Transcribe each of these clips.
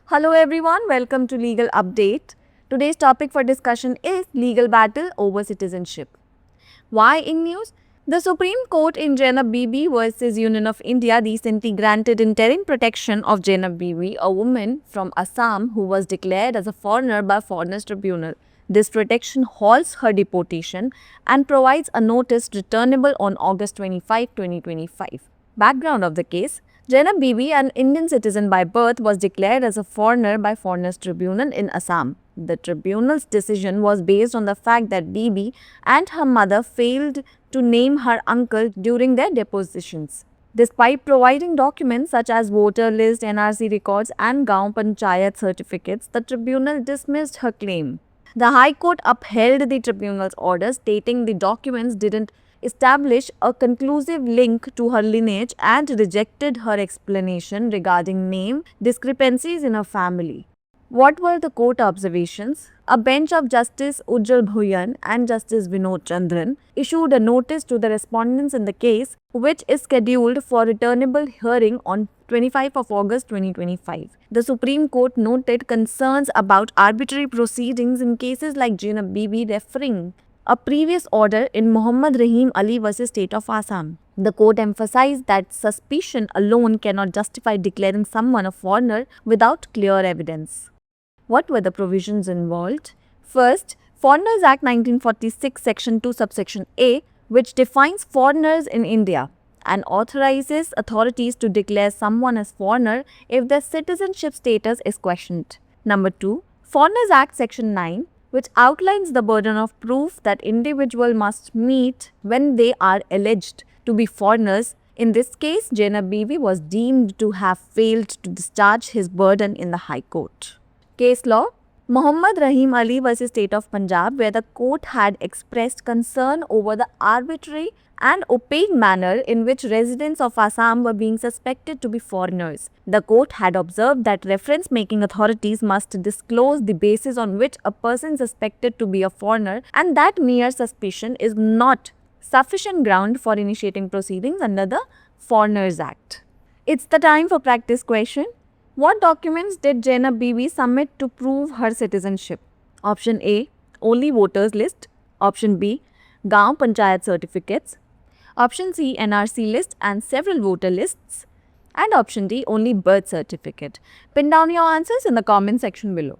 Hello everyone, welcome to Legal Update. Today's topic for discussion is legal battle over citizenship. Why in news? The Supreme Court in Zainab Bibi versus Union of India recently granted interim protection of Zainab Bibi, a woman from Assam who was declared as a foreigner by Foreigners Tribunal. This protection halts her deportation and provides a notice returnable on August 25, 2025. Background of the case: Zainab Bibi, an Indian citizen by birth, was declared as a foreigner by Foreigners Tribunal in Assam. The tribunal's decision was based on the fact that Bibi and her mother failed to name her uncle during their depositions. Despite providing documents such as voter list, NRC records, and Gaon Panchayat certificates, the tribunal dismissed her claim. The High Court upheld the tribunal's order, stating the documents didn't establish a conclusive link to her lineage and rejected her explanation regarding name discrepancies in her family. What were the court observations? A bench of Justice Ujjal Bhuyan and Justice Vinod Chandran issued a notice to the respondents in the case, which is scheduled for returnable hearing on 25 of August 2025. The Supreme Court noted concerns about arbitrary proceedings in cases like Zainab Bibi, referring a previous order in Muhammad Rahim Ali versus State of Assam. The court emphasized that suspicion alone cannot justify declaring someone a foreigner without clear evidence. What were the provisions involved? First, Foreigners Act 1946 Section 2 subsection A, which defines foreigners in India and authorizes authorities to declare someone as foreigner if their citizenship status is questioned. Number 2, Foreigners Act Section 9, which outlines the burden of proof that individual must meet when they are alleged to be foreigners. In this case, Zainab Bibi was deemed to have failed to discharge his burden in the High Court. Case law: Muhammad Rahim Ali versus State of Punjab, where the court had expressed concern over the arbitrary and opaque manner in which residents of Assam were being suspected to be foreigners. The court had observed that reference-making authorities must disclose the basis on which a person is suspected to be a foreigner, and that mere suspicion is not sufficient ground for initiating proceedings under the Foreigners Act. It's the time for practice question. What documents did Zainab Bibi submit to prove her citizenship? Option A, only voters list. Option B, Gaon Panchayat certificates. Option C, NRC list and several voter lists. And option D, only birth certificate. Pin down your answers in the comment section below.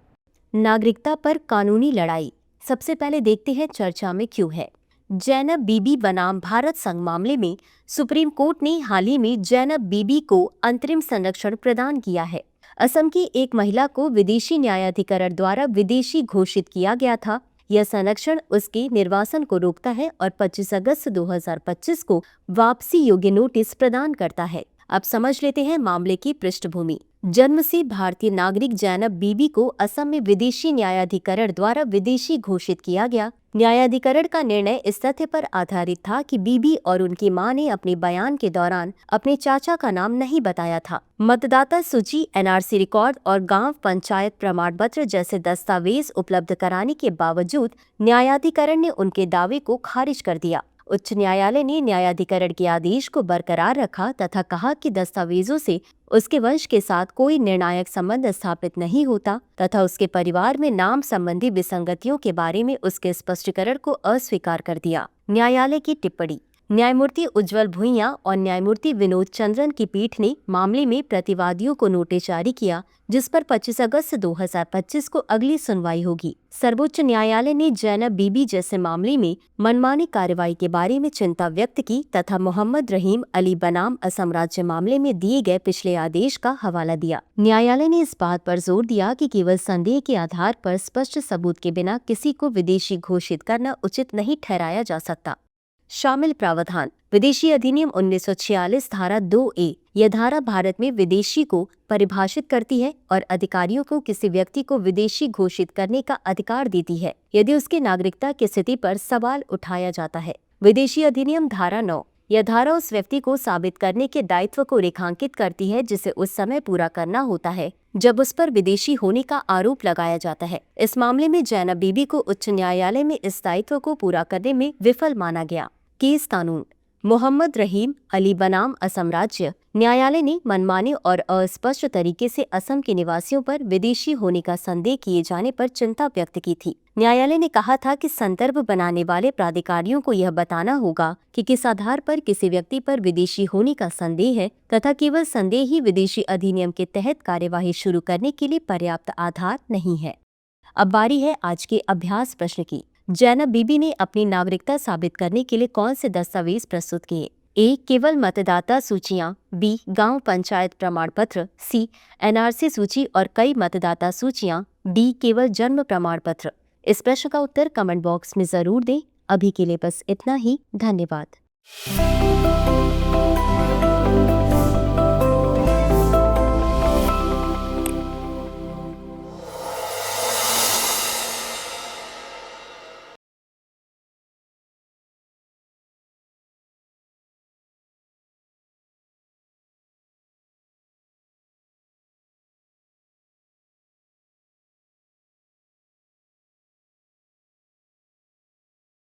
नागरिकता पर कानूनी लड़ाई। सबसे पहले देखते हैं चर्चा में क्यों है। जैनब बीबी बनाम भारत संघ मामले में सुप्रीम कोर्ट ने हाल ही में जैनब बीबी को अंतरिम संरक्षण प्रदान किया है। असम की एक महिला को विदेशी न्यायाधिकरण द्वारा विदेशी घोषित किया गया था। यह संरक्षण उसके निर्वासन को रोकता है और 25 अगस्त 2025 को वापसी योग्य नोटिस प्रदान करता है। अब समझ लेते हैं मामले की पृष्ठभूमि। जन्म से भारतीय नागरिक जैनब बीबी को असम में विदेशी न्यायाधिकरण द्वारा विदेशी घोषित किया गया। न्यायाधिकरण का निर्णय इस तथ्य पर आधारित था कि बीबी और उनकी मां ने अपने बयान के दौरान अपने चाचा का नाम नहीं बताया था। मतदाता सूची, एनआरसी रिकॉर्ड और गांव पंचायत प्रमाण पत्र जैसे दस्तावेज उपलब्ध कराने के बावजूद न्यायाधिकरण ने उनके दावे को खारिज कर दिया। उच्च न्यायालय ने न्यायाधिकरण के आदेश को बरकरार रखा तथा कहा कि दस्तावेजों से उसके वंश के साथ कोई निर्णायक संबंध स्थापित नहीं होता तथा उसके परिवार में नाम संबंधी विसंगतियों के बारे में उसके स्पष्टीकरण को अस्वीकार कर दिया। न्यायालय की टिप्पणी। न्यायमूर्ति उज्जवल भुइयां और न्यायमूर्ति विनोद चंद्रन की पीठ ने मामले में प्रतिवादियों को नोटिस जारी किया, जिस पर 25 अगस्त 2025 को अगली सुनवाई होगी। सर्वोच्च न्यायालय ने जैनब बीबी जैसे मामले में मनमानी कार्रवाई के बारे में चिंता व्यक्त की तथा मोहम्मद रहीम अली बनाम असम राज्य मामले में दिए गए पिछले आदेश का हवाला दिया। न्यायालय ने इस बात पर जोर दिया कि केवल संदेह के आधार पर स्पष्ट सबूत के बिना किसी को विदेशी घोषित करना उचित नहीं ठहराया जा सकता। शामिल प्रावधान। विदेशी अधिनियम 1946 धारा 2A। यह धारा भारत में विदेशी को परिभाषित करती है और अधिकारियों को किसी व्यक्ति को विदेशी घोषित करने का अधिकार देती है यदि उसकी नागरिकता की स्थिति पर सवाल उठाया जाता है। विदेशी अधिनियम धारा 9। यह धारा उस व्यक्ति को साबित करने के दायित्व को रेखांकित करती है जिसे उस समय पूरा करना होता है जब उस पर विदेशी होने का आरोप लगाया जाता है। इस मामले में जैनब बीबी को उच्च न्यायालय में इस दायित्व को पूरा करने में विफल माना गया। केस कानून। मोहम्मद रहीम अली बनाम असम राज्य न्यायालय ने मनमाने और अस्पष्ट तरीके से असम के निवासियों पर विदेशी होने का संदेह किए जाने पर चिंता व्यक्त की थी। न्यायालय ने कहा था कि संदर्भ बनाने वाले प्राधिकारियों को यह बताना होगा कि किस आधार पर किसी व्यक्ति पर विदेशी होने का संदेह है तथा केवल संदेह ही विदेशी अधिनियम के तहत कार्यवाही शुरू करने के लिए पर्याप्त आधार नहीं है। अब बारी है आज के अभ्यास प्रश्न की। जैनब बीबी ने अपनी नागरिकता साबित करने के लिए कौन से दस्तावेज प्रस्तुत किए? ए. केवल मतदाता सूचियां, बी. गांव पंचायत प्रमाण पत्र, सी. एनआरसी सूची और कई मतदाता सूचियां, डी. केवल जन्म प्रमाण पत्र। इस प्रश्न का उत्तर कमेंट बॉक्स में जरूर दें। अभी के लिए बस इतना ही। धन्यवाद।